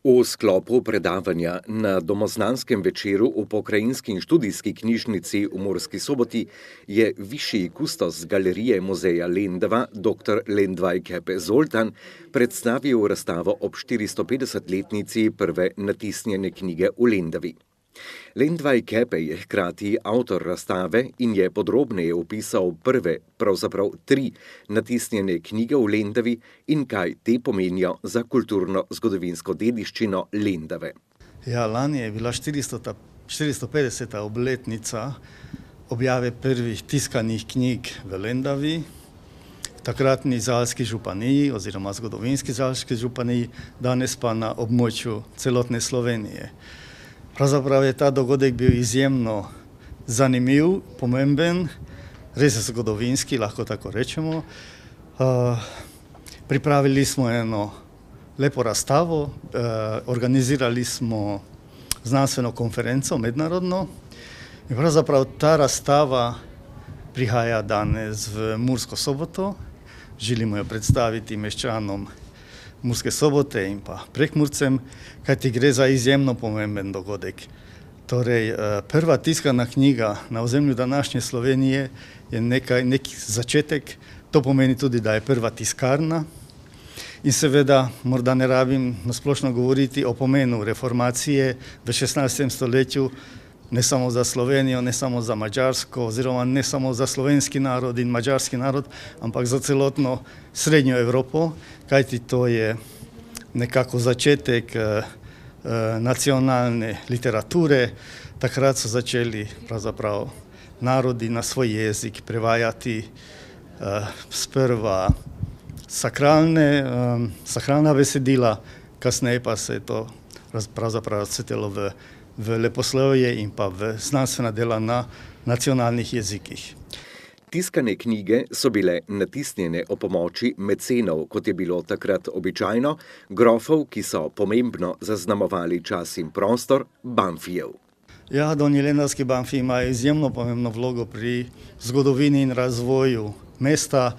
V sklopu predavanja na domoznanskem večeru v Pokrajinski in študijski knjižnici v Murski Soboti je višji kustos galerije muzeja Lendava, dr. Lendvaj Kepe Zoltan, predstavil razstavo ob 450-letnici prve natisnjene knjige v Lendavi. Lendvaj Kepe je hkrati avtor razstave in je podrobneje opisal prve, pravzaprav 3 natisnjene knjige v Lendavi in kaj te pomenijo za kulturno-zgodovinsko dediščino Lendave. Ja, lani je bila 450. obletnica objave prvih tiskanih knjig v Lendavi, takratni Zalski županiji oziroma zgodovinski Zalski županiji, danes pa na območju celotne Slovenije. Pravzaprav je ta dogodek bil izjemno zanimiv, pomemben, res zgodovinski, lahko tako rečemo. Pripravili smo eno lepo razstavo, organizirali smo znanstveno konferenco mednarodno in pravzaprav ta razstava prihaja danes v Mursko Soboto. Želimo jo predstaviti meščanom Murske Sobote in pa Prekmurcem, kajti gre za izjemno pomemben dogodek. Torej, prva tiskana knjiga na ozemlju današnje Slovenije je neki začetek, to pomeni tudi, da je prva tiskarna. In seveda, morda ne rabim nasplošno govoriti o pomenu reformacije v 16. stoletju, ne samo za Slovenijo, ne samo za Madžarsko, oziroma ne samo za slovenski narod in madžarski narod, ampak za celotno srednjo Evropo, kajti to je nekako začetek nacionalne literature. Takrat so začeli pravzaprav narodi na svoj jezik prevajati sprva sakralna besedila, kasneje pa se je to pravzaprav razcvetelo v leposlovje in pa v znanstvena dela na nacionalnih jezikih. Tiskane knjige so bile natisnjene ob pomoči mecenov, kot je bilo takrat običajno, grofov, ki so pomembno zaznamovali čas in prostor, Banfijev. Ja, donji lendavski Banfiji imajo izjemno pomembno vlogo pri zgodovini in razvoju mesta.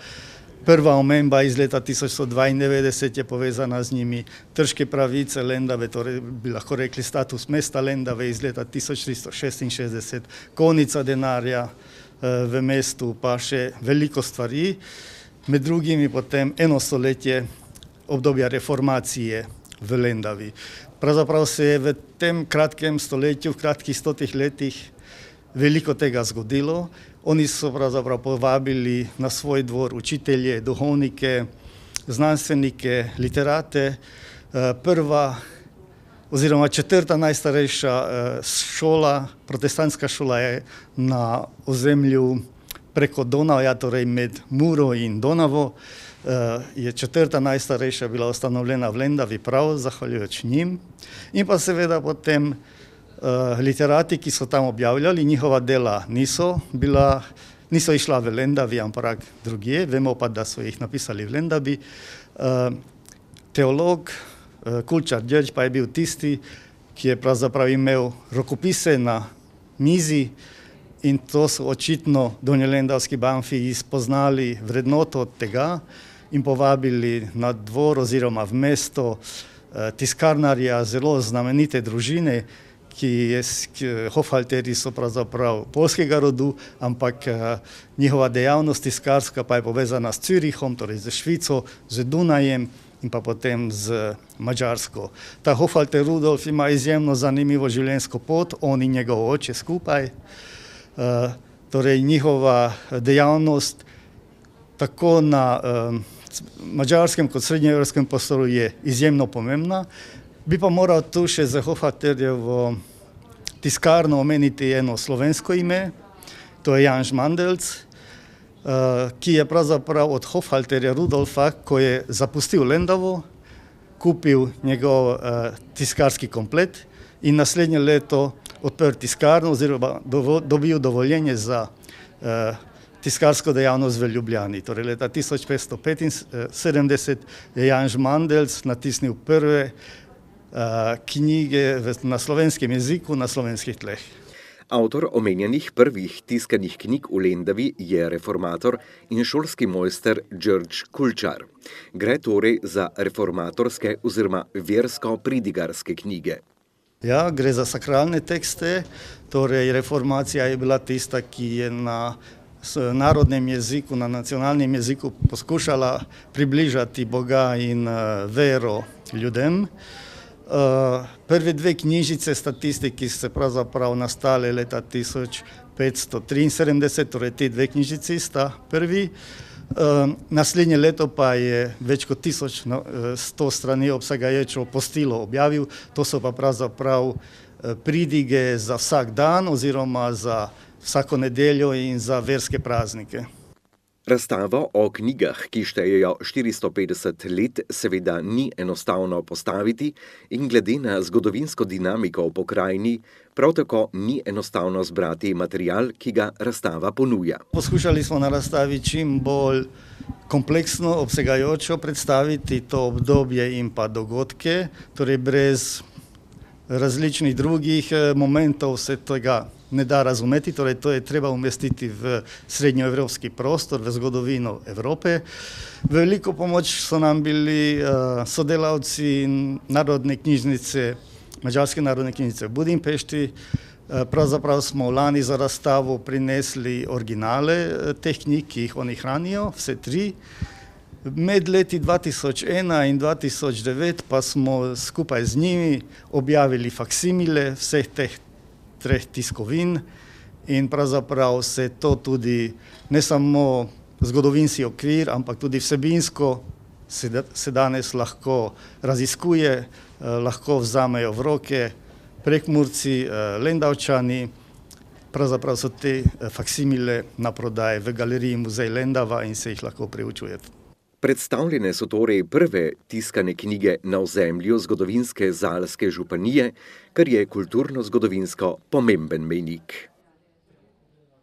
Prva omemba iz leta 1192 je povezana z njimi, Trške pravice Lendave, torej bi lahko rekli status mesta Lendave iz leta 1366, konica denarja v mestu, pa še veliko stvari. Med drugimi potem eno stoletje obdobja reformacije v Lendavi. Pravzaprav se je v tem kratkem stoletju, v kratkih 100 letih veliko tega zgodilo. Oni so pravzaprav povabili na svoj dvor učitelje, duhovnike, znanstvenike, literate. Prva oziroma 4. najstarejša šola, protestantska šola je na ozemlju preko Donavja, torej med Muro in Donavo, je 4. najstarejša bila ustanovljena v Lendavi prav zahvaljujoč njim. In pa seveda potem literati, ki so tam objavljali, njihova dela niso išla v Lendavi, ampak drugje, vemo pa, da so jih napisali v Lendavi. Teolog Kulčar Đerđ pa je bil tisti, ki je pravzaprav imel rokopise na mizi in to so očitno donjelendavski Banfiji spoznali vrednoto tega in povabili na dvor oziroma v mesto tiskarnarja zelo znamenite družine, hofhalterji so pravzaprav poljskega rodu, ampak njihova dejavnost tiskarska pa je povezana s Zürichom, torej z Švico, z Dunajem in pa potem z Madžarsko. Ta hofhalter Rudolf ima izjemno zanimivo življenjsko pot, on in njegov oče skupaj. Torej njihova dejavnost tako na madžarskem kot srednjeevropskem prostoru je izjemno pomembna. Bi pa moral tu še za hofhalterjevo tiskarno omeniti eno slovensko ime, to je Janž Mandelc, ki je pravzaprav od hofhalterja Rudolfa, ko je zapustil Lendavo, kupil njegov tiskarski komplet in naslednje leto odprl tiskarno oziroma dobil dovoljenje za tiskarsko dejavnost v Ljubljani. Torej leta 1575 je Janž Mandelc natisnil prve knjige na slovenskem jeziku, na slovenskih tleh. Avtor omenjenih prvih tiskanih knjig v Lendavi je reformator in šolski mojster Đorđe Kulčar. Gre torej za reformatorske oziroma versko-pridigarske knjige. Ja, gre za sakralne tekste, torej reformacija je bila tista, ki je na narodnem jeziku, na nacionalnem jeziku poskušala približati Boga in vero ljudem. Prve dve knjižice statistiki so pravzaprav nastale leta 1573, torej te dve knjižici sta prvi. Naslednje leto pa je več kot 1100 strani obsegajoče apostilo objavil, to so pa pravzaprav pridige za vsak dan oziroma za vsako nedeljo in za verske praznike. Razstavo o knjigah, ki štejejo 450 let, seveda ni enostavno postaviti in glede na zgodovinsko dinamiko v pokrajini, prav tako ni enostavno zbrati material, ki ga razstava ponuja. Poskušali smo na razstavi čim bolj kompleksno, obsegajočo predstaviti to obdobje in pa dogodke, torej brez različnih drugih momentov se tega ne da razumeti, torej to je treba umestiti v srednjoevropski prostor, v zgodovino Evrope. Veliko pomoč so nam bili sodelavci Narodne knjižnice, Mađarske narodne knjižnice v Budimpešti. Pravzaprav smo lani za razstavo prinesli originale teh knjig, ki jih oni hranijo, vse tri. Med leti 2001 in 2009 pa smo skupaj z njimi objavili faksimile vseh teh treh tiskovin in pravzaprav se to tudi ne samo zgodovinski okvir, ampak tudi vsebinsko se danes lahko raziskuje, lahko vzamejo v roke Prekmurci, Lendavčani. Pravzaprav so te faksimile na prodaji v galeriji Muzej Lendava in se jih lahko preučuje. Predstavljene so torej prve tiskane knjige na ozemlju zgodovinske Zalske županije, kar je kulturno-zgodovinsko pomemben mejnik.